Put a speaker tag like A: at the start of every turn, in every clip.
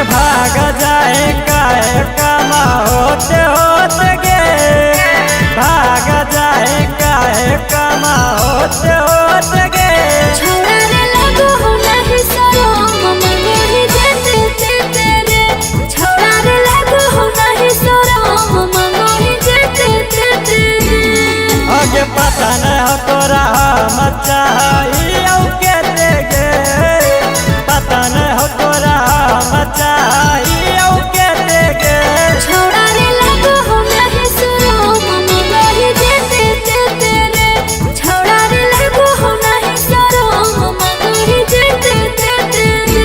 A: भाग जाए काहे कमा होते होते गे, भाग जाए काहे कमा होते होते गे।
B: छोड़ा रे लगो हो नहीं शरम मंगोही जेते जेते रे, छोड़ा रे लगो हो नहीं शरम मंगोही जेते जेते रे।
A: आगे पता नहीं हो तोरा हम चाहिए के देगे, पता नहीं हो तोरा हम चाहिए के देगे।
B: छोड़ा रे लगो हो नहीं शरम मंगोही जेते जेते रे, छोड़ा रे लगो हो नहीं शरम मंगोही जेते जेते रे।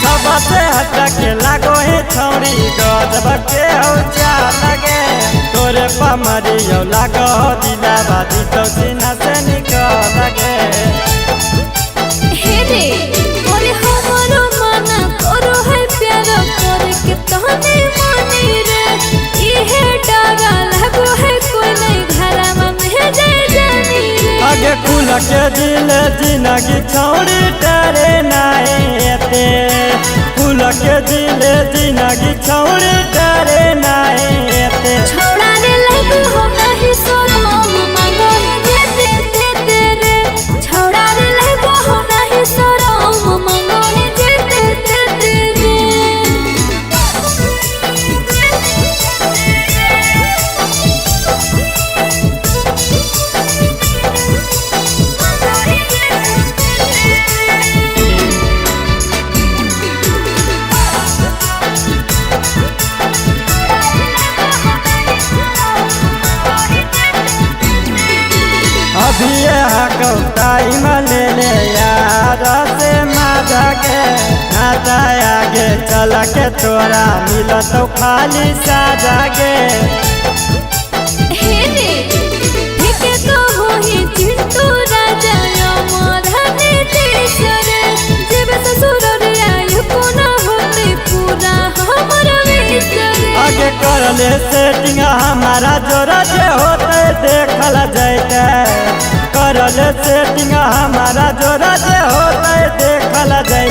A: सबसे हटके लागो है छौरी गजब के हो जा लगे, तोरे पमरियो लागो दिला बादी तो सीना से निकल लगे।
B: हे रे ओरे हमरो मना करो है प्यार करे के तहने मानी रे, इहे डरा लगो है कोई नहीं घरमा में जाए जानी रे।
A: आगे खुल के दिल जिंदगी छौरी डरे नहीं एते, खुल के दिल जिंदगी छौरी डरे नहीं एते।
B: छोड़ा रे लगो हो नहीं शरम मंगोही जेते जेते रे, छोड़ा रे लगो हो नहीं शरम मंगोही जेते जेते रे।
A: अभी टाइम ले ले यार से मजा के, नाता आगे चल के तोरा मिल तो खाली साजा गे।
B: हे रे ठेके तो होही चिंटू राजा मोधने तेसरे, जब ससुर रे आयु कोना होते पूरा हमर विसरे।
A: आगे कर ले सेटिंग हमारा जोरा जे होते देखल जैते, कर ले सेटिंग हमारा जोरा जे होते देखल जैते।